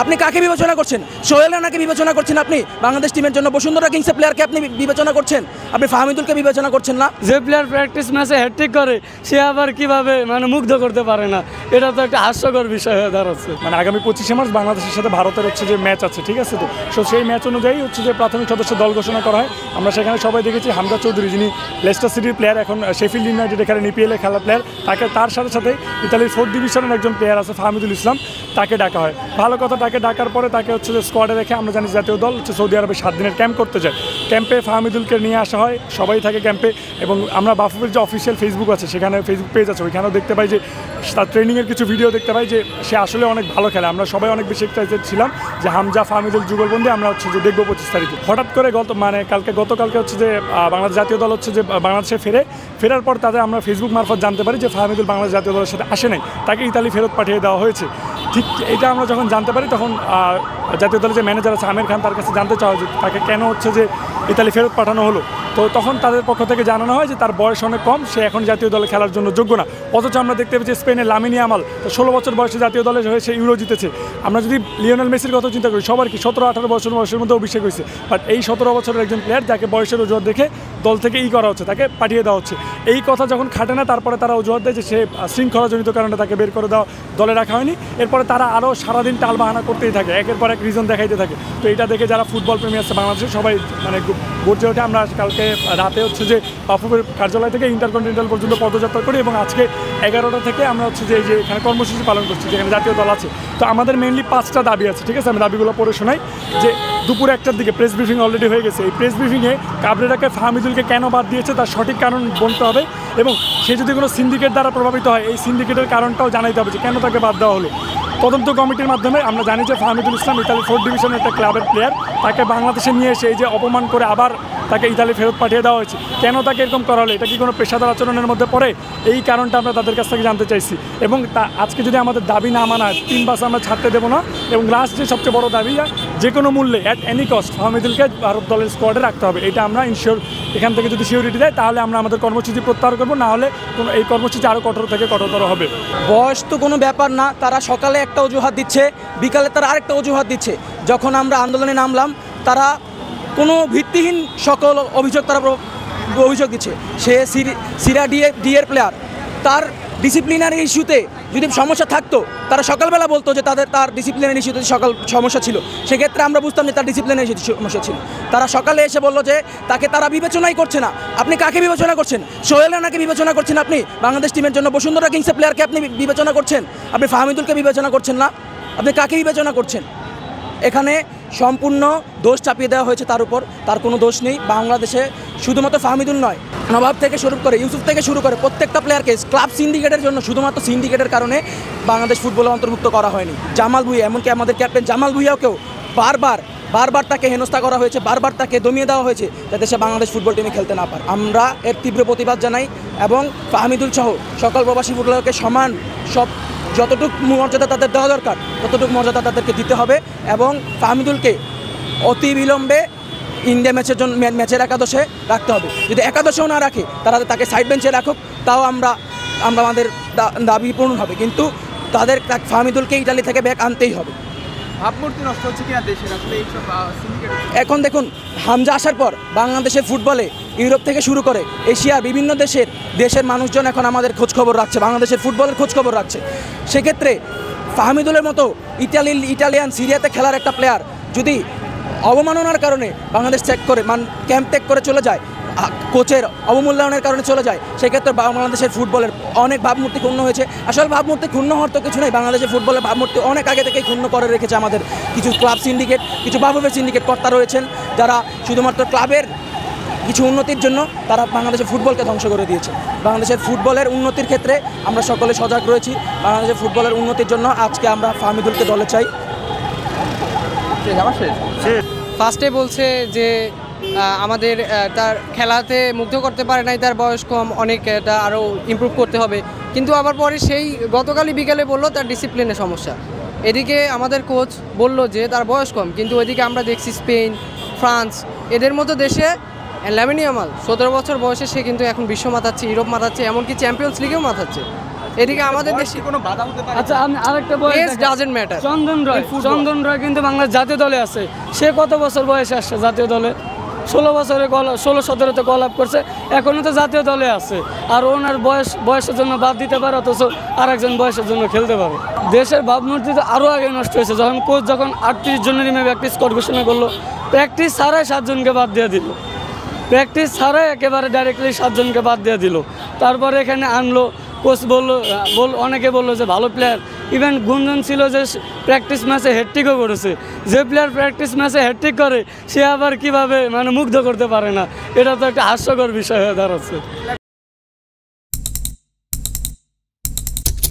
আপনি কাকে বিবেচনা করছেন? সোহেল রানাকে বিবেচনা করছেন আপনি? বাংলাদেশ টিমের জন্য বসুন্ধরা কিংসের প্লেয়ারকে আপনি বিবেচনা করছেন? আপনি ফাহমিদুলকে বিবেচনা করছেন না? যে প্লেয়ার প্র্যাকটিস ম্যাচে হ্যাটট্রিক করে সে আবার কিভাবে মুগ্ধ করতে পারে না, এটা তো একটা হাস্যকর বিষয় হয়ে দাঁড়াচ্ছে। আগামী 25শে মার্চ বাংলাদেশের সাথে ভারতের যে ম্যাচ আছে, ঠিক আছে, তো সেই ম্যাচ অনুযায়ী যে প্রাথমিক সদস্য দল ঘোষণা করা হয়। আমরা সেখানে সবাই দেখেছি হামজা চৌধুরী, যিনি লেস্টার সিটির প্লেয়ার, এখন শেফিল্ড ইউনাইটেড এখানে নিপিএলে খেলা প্লেয়ার, তার সাথে সাথে ইতালির 4th ডিভিশনের একজন প্লেয়ার আছে ফাহমিদুল ইসলাম, তাকে ডাকা হয়। ভালো কথা, তাকে ডাকার পরে তাকে যে স্কোয়াডে রেখে আমরা জানি জাতীয় দল সৌদি আরবে 7 দিনের ক্যাম্প করতে যায়। ক্যাম্পে ফাহমিদুলকে নিয়ে আসা হয়, সবাই থাকে ক্যাম্পে। এবং আমরা বাফুফের যে অফিসিয়াল ফেসবুক আছে, সেখানে ফেসবুক পেজ আছে, ওইখানেও দেখতে পাই যে তার ট্রেনিংয়ের কিছু ভিডিও দেখতে পাই যে সে আসলে অনেক ভালো খেলে। আমরা সবাই অনেক বেশি এক্সাইটেড ছিলাম যে হামজা ফাহমিদুল যুগলবন্দি আমরা যে দেখবো 25 তারিখে। হঠাৎ করে গতকালকে যে বাংলাদেশ জাতীয় দল যে বাংলাদেশে ফেরার পর আমরা ফেসবুক মারফত জানতে পারি যে ফাহমিদুল বাংলাদেশ জাতীয় দলের সাথে আসে নাই, তাকে ইতালি ফেরত পাঠিয়ে দেওয়া হয়েছে। ঠিক এটা আমরা যখন জানতে পারি, তখন জাতীয় দলের যে ম্যানেজার আছে আমির খান, তার কাছে জানতে চাওয়া যে তাকে কেন যে ইতালি ফেরত পাঠানো হলো। তো তখন তাদের পক্ষ থেকে জানানো হয় যে তার বয়স অনেক কম, সে এখন জাতীয় দলে খেলার জন্য যোগ্য না। অথচ আমরা দেখতে পেয়েছি স্পেনের লামিন ইয়ামাল 16 বছর বয়সে জাতীয় দলে হয়ে সে ইউরো জিতেছে। আমরা যদি লিওনেল মেসির কথা চিন্তা করি, সবার কি 17-18 বয়সের মধ্যে অভিষেক হয়েছে, বাট এই 17 বছরের একজন প্লেয়ার যাকে বয়সের অজুহাত দেখে দল থেকে করা হচ্ছে, তাকে পাঠিয়ে দেওয়া হচ্ছে। এই কথা যখন খাটে না, তারপরে তারা অজুহাত দেয় যে সে শৃঙ্খলাজনিত কারণে তাকে বের করে দেওয়া, দলে রাখা হয়নি। এরপরে তারা আরও সারাদিন টালবাহানা করতেই থাকে, একের পর এক রিজন দেখাইতে থাকে। তো এটা দেখে যারা ফুটবল প্রেমী আছে বাংলাদেশে, সবাই গর্জে ওঠে। আমরা কালকে রাতে যে বাফুফের কার্যালয় থেকে ইন্টারকন্টিনেন্টাল পর্যন্ত পদযাত্রা করি, এবং আজকে 11টা থেকে আমরা যে এখানে কর্মসূচি পালন করছি, যেখানে জাতীয় দল আছে। তো আমাদের মেইনলি 5টা দাবি আছে, ঠিক আছে, আমি দাবিগুলো পড়ে শোনাই। যে দুপুর 1টার দিকে প্রেস ব্রিফিং অলরেডি হয়ে গেছে। এই প্রেস ব্রিফিংয়ে কাবরেরাকে ফাহমিদুলকে কেন বাদ দিয়েছে তার সঠিক কারণ বলতে হবে, এবং সে যদি কোনো সিন্ডিকেট দ্বারা প্রভাবিত হয়, এই সিন্ডিকেটের কারণটাও জানাইতে হবে যে কেন তাকে বাদ দেওয়া হলো। তদন্ত কমিটির মাধ্যমে আমরা জানি যে ফাহমিদুল ইসলাম ইতালির 4th ডিভিশনের একটা ক্লাবের প্লেয়ার, তাকে বাংলাদেশে নিয়ে এসে এই যে অপমান করে আবার তাকে ইতালি ফেরত পাঠিয়ে দেওয়া হয়েছে। কেন তাকে এরকম করা হলো, এটা কি কোনো পেশাদার আচরণের মধ্যে পড়ে? এই কারণটা আমরা তাদের কাছ থেকে জানতে চাইছি। এবং আজকে যদি আমাদের দাবি না মানা হয়, 3 মাস আমরা ছাড়তে দেবো না। এবং লাস্ট যে সবচেয়ে বড় দাবি, যে কোনো মূল্যে অ্যাট এনি কস্ট ফাহমিদুলকে ভারত দলের স্কোয়াডে রাখতে হবে। এটা আমরা ইনশিওর, এখান থেকে যদি সিওরিটি দেয় তাহলে আমরা আমাদের কর্মসূচি প্রত্যাহার করবো, না হলে এই কর্মসূচি আরও কঠোর থেকে কঠোরতর হবে। বয়স তো কোনো ব্যাপার না, তারা সকালে একটা অজুহাত দিচ্ছে, বিকালে তারা আরেকটা অজুহাত দিচ্ছে। যখন আমরা আন্দোলনে নামলাম, তারা কোনো ভিত্তিহীন সকল অভিযোগ দিচ্ছে। সে সিরা ডিএর প্লেয়ার, তার ডিসিপ্লিনারি ইস্যুতে যদি সমস্যা থাকতো, তারা সকালবেলা বলতো যে তার ডিসিপ্লিনারি ইস্যুতে সমস্যা ছিল, সেক্ষেত্রে আমরা বুঝতাম যে তার ডিসিপ্লিনারি সমস্যা ছিল। তারা সকালে এসে বললো যে তারা বিবেচনাই করছে না। আপনি কাকে বিবেচনা করছেন? সোহেল রানাকে বিবেচনা করছেন আপনি? বাংলাদেশ টিমের জন্য বসুন্ধরা কিংসের প্লেয়ারকে আপনি বিবেচনা করছেন? আপনি ফাহমিদুলকে বিবেচনা করছেন না? আপনি কাকে বিবেচনা করছেন? এখানে সম্পূর্ণ দোষ চাপিয়ে দেওয়া হয়েছে তার উপর। তার কোনো দোষ নেই। বাংলাদেশে শুধুমাত্র ফাহমিদুল নয়, নবাব থেকে শুরু করে ইউসুফ থেকে শুরু করে প্রত্যেকটা প্লেয়ারকে ক্লাব সিন্ডিকেটের জন্য, শুধুমাত্র সিন্ডিকেটের কারণে বাংলাদেশ ফুটবলে অন্তর্ভুক্ত করা হয়নি। জামাল ভুঁইয়া, এমনকি আমাদের ক্যাপ্টেন জামাল ভুঁইয়াকেও বারবার তাকে হেনস্থা করা হয়েছে, বারবার তাকে দমিয়ে দেওয়া হয়েছে, যাতে সে বাংলাদেশ ফুটবল টিমে খেলতে না পারে। আমরা এর তীব্র প্রতিবাদ জানাই, এবং ফাহমিদুল সহ সকল প্রবাসী ফুটবলারকে সমান যতটুকু মর্যাদা তাদের দেওয়া দরকার ততটুকু মর্যাদা তাদেরকে দিতে হবে। এবং ফাহমিদুলকে অতি বিলম্বে ইন্ডিয়া ম্যাচের একাদশে রাখতে হবে। যদি একাদশেও না রাখে, তারা তাকে সাইড বেঞ্চে রাখুক, তাও আমাদের দাবি পূরণ হবে। কিন্তু ফাহমিদুলকে ইতালি থেকে ব্যাক আনতেই হবে। ভাবমূর্তি নষ্ট হচ্ছে কিনা দেশের আসলে এইসব সিন্ডিকেট। এখন দেখুন, হামজা আসার পর বাংলাদেশের ফুটবলে ইউরোপ থেকে শুরু করে এশিয়ার বিভিন্ন দেশের মানুষজন এখন আমাদের খোঁজখবর রাখছে, বাংলাদেশের ফুটবলের খোঁজখবর রাখছে। সেক্ষেত্রে ফাহমিদুলের মতো ইটালিয়ান সিরিয়াতে খেলার একটা প্লেয়ার যদি অবমাননার কারণে বাংলাদেশ ক্যাম্প ত্যাগ করে চলে যায়, কোচের অবমূল্যায়নের কারণে চলে যায়, সেক্ষেত্রে বাংলাদেশের ফুটবলের অনেক ভাবমূর্তি ক্ষুণ্ণ হয়েছে। আসলে ভাবমূর্তি ক্ষুণ্ণ হওয়ার তো কিছু নেই। বাংলাদেশের ফুটবলের ভাবমূর্তি অনেক আগে থেকেই ক্ষুণ্ণ করে রেখেছে আমাদের কিছু ক্লাব সিন্ডিকেট, কিছু বাফুফের সিন্ডিকেট কর্তা রয়েছেন, যারা শুধুমাত্র ক্লাবের কিছু উন্নতির জন্য তারা বাংলাদেশের ফুটবলকে ধ্বংস করে দিয়েছে। বাংলাদেশের ফুটবলের উন্নতির ক্ষেত্রে আমরা সকলে সজাগ রয়েছি। বাংলাদেশের ফুটবলের উন্নতির জন্য আজকে আমরা ফাহমিদুলকে দলে চাই। ফার্স্টে বলছে যে আমাদের তার খেলাতে মুগ্ধ করতে পারে নাই, তার বয়স কম, অনেক এটা আরও ইমপ্রুভ করতে হবে। কিন্তু আবার পরে সেই গতকালই বিকেলে বললো তার ডিসিপ্লিনের সমস্যা। এদিকে আমাদের কোচ বলল যে তার বয়স কম, কিন্তু ওইদিকে আমরা দেখছি স্পেন, ফ্রান্স, এদের মতো দেশে লামিন ইয়ামাল 17 বছর বয়সে সে কিন্তু এখন বিশ্ব মাতাচ্ছে, ইউরোপ মাতাচ্ছে, এমনকি চ্যাম্পিয়ন্স লিগেও মাতাচ্ছে। এদিকে আমাদের দেশে কোনো বাধা হতে পারে? আচ্ছা আমি আরেকটা বয়স এজ ডাজন্ট ম্যাটার। চন্দন রয় কিন্তু বাংলাদেশ জাতীয় দলে আছে। সে কত বছর বয়সে আসছে জাতীয় দলে? 16 বছরে 16-17-তে কল আপ করছে, এখনও তো জাতীয় দলে আছে। আর ওনার বয়সের জন্য বাদ দিতে পারে, অথচ আর একজন বয়সের জন্য খেলতে পারে। দেশের ভাবমূর্তি তো আরও আগে নষ্ট হয়েছে, যখন কোচ 38 জনের প্র্যাকটিস স্কোয়াড ঘোষণা করলো, প্র্যাকটিস ছাড়াই 7 জনকে বাদ দিয়ে দিল। প্র্যাকটিস ছাড়াই একেবারে ডাইরেক্টলি 7 জনকে বাদ দিয়ে দিল। তারপরে এখানে আনলো, কোচ অনেকে বললো যে ভালো প্লেয়ার, ইভেন গুঞ্জন ছিল যে প্র্যাকটিস ম্যাচে হ্যাটট্রিকও করেছে। যে প্লেয়ার প্র্যাকটিস ম্যাচে হ্যাটট্রিক করে সে আবার কিভাবে মুগ্ধ করতে পারে না, এটা তো একটা হাস্যকর বিষয় হয়ে দাঁড়াচ্ছে।